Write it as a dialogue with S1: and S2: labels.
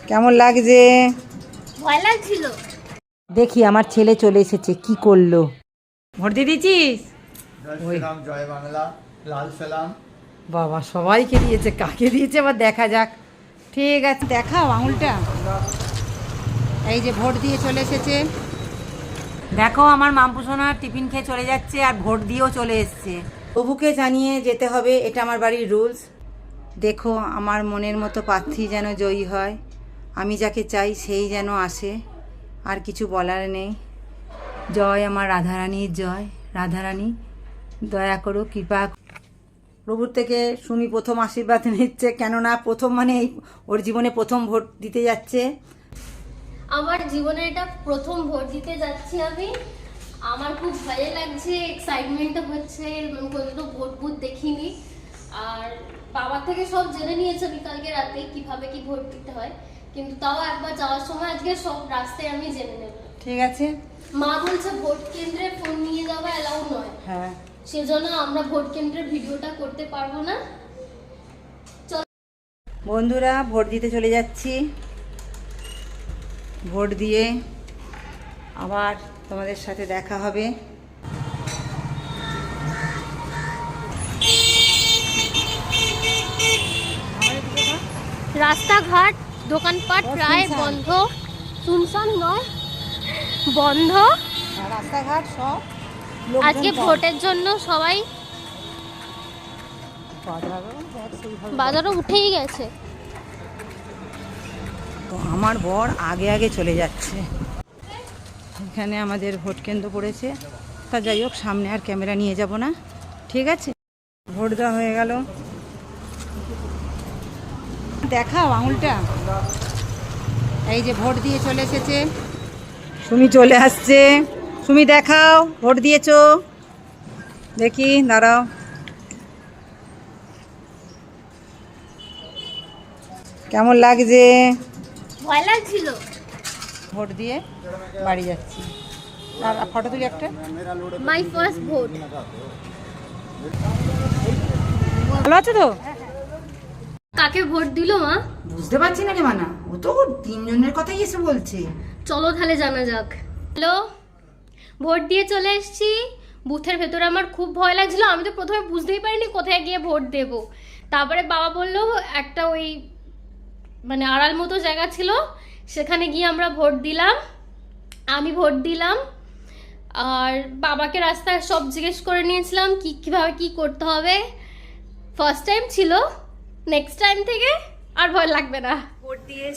S1: কেমন লাগছে?
S2: ভয় লাগছিল।
S1: দেখি আমার ছেলে চলে এসেছে, কি করলো? ভোট দিয়ে দিয়েছিস?
S3: জয় বাংলা, লাল সালাম।
S1: বাবা সবাইকে দিয়েছে, কাকে দিয়েছে এবার দেখা যাক। ঠিক আছে, দেখাও আঙুলটা। এই যে ভোট দিয়ে চলে এসেছে, দেখো আমার মামপুসোনার টিফিন খেয়ে চলে যাচ্ছে আর ভোট দিয়েও চলে এসছে। প্রভুকে জানিয়ে যেতে হবে, এটা আমার বাড়ির রুলস। দেখো আমার মনের মতো প্রার্থী যেন জয়ী হয়, আমি যাকে চাই সেই যেন আসে, আর কিছু বলার নেই। জয় আমার রাধারানীর জয়। রাধারানী দয়া করো, কৃপা। প্রভুর থেকে সুমি প্রথম আশীর্বাদ নিচ্ছে, কেননা প্রথম মানে ওর জীবনে প্রথম ভোট দিতে যাচ্ছে।
S2: আমার জীবনে এটা প্রথম ভোট দিতে যাচ্ছি আমি। আমার খুব ভালো লাগছে, এক্সাইটমেন্টও হচ্ছে। কোনোদিনও ভোট বুথ দেখিনি, আর বাবার থেকে সব জেনে নিয়েছে আমি কালকে রাতে কিভাবে কি ভোট দিতে হয়, কিন্তু তাও একবার যাওয়ার সময় আজকে সব রাস্তায় আমি জেনে নেব।
S1: ঠিক আছে।
S2: মা বলছে ভোট কেন্দ্রে ফোন নিয়ে যাওয়া অ্যালাউ নয়,
S1: হ্যাঁ,
S2: সেজন্য আমরা ভোট কেন্দ্রের ভিডিওটা করতে পারবো না।
S1: বন্ধুরা ভোট দিতে চলে যাচ্ছি। ভোট দিয়ে আবার তোমাদের সাথে দেখা হবে।
S2: রাস্তাঘাট দোকানপাট প্রায় বন্ধ, শুনশান নয়, বন্ধ।
S1: রাস্তাঘাট সব
S2: আজকে ভোটের জন্য সবাই বাজারও উঠেই গেছে।
S1: তো আমার বর আগে আগে চলে যাচ্ছে। এখানে আমাদের ভোট কেন্দ্র পড়েছে, তা যাই হোক সামনে আর ক্যামেরা নিয়ে যাব না। ঠিক আছে, ভোট দেওয়া হয়ে গেল। দেখাও আঙুলটা। এই যে ভোট দিয়ে চলে এসেছে, সুমি চলে আসছে। সুমি দেখাও ভোট দিয়েছো, দেখি দাঁড়াও। কেমন লাগছে?
S2: ভয় লাগছিল।
S1: ভোট দিয়ে বাড়ি যাচ্ছি। আর ফটো তুলি একটা।
S2: My first vote.
S1: ভালো আছো তো?
S2: কাকে ভোট দিল মা?
S1: বুঝতে পারছি না রে মানা, ও তো তিনজনের কথাই এসে বলছে।
S2: চলো তাহলে জানা যাক। হ্যালো, ভোট দিয়ে চলে এসেছি। বুথের ভেতরে আমার খুব ভয় লাগছিল, আমি তো প্রথমে বুঝতেই পারিনি কোথায় গিয়ে ভোট দেব। তারপরে বাবা বললো একটা ওই মানে আড়াল মতো জায়গা ছিল, সেখানে গিয়ে আমরা ভোট দিলাম। আমি ভোট দিলাম, আর বাবাকে রাস্তায় সব জিজ্ঞেস করে নিয়েছিলাম কীভাবে কি করতে হবে। ফার্স্ট টাইম ছিল, নেক্সট টাইম থেকে আর ভয় লাগবে না।
S1: ভোট দিয়ে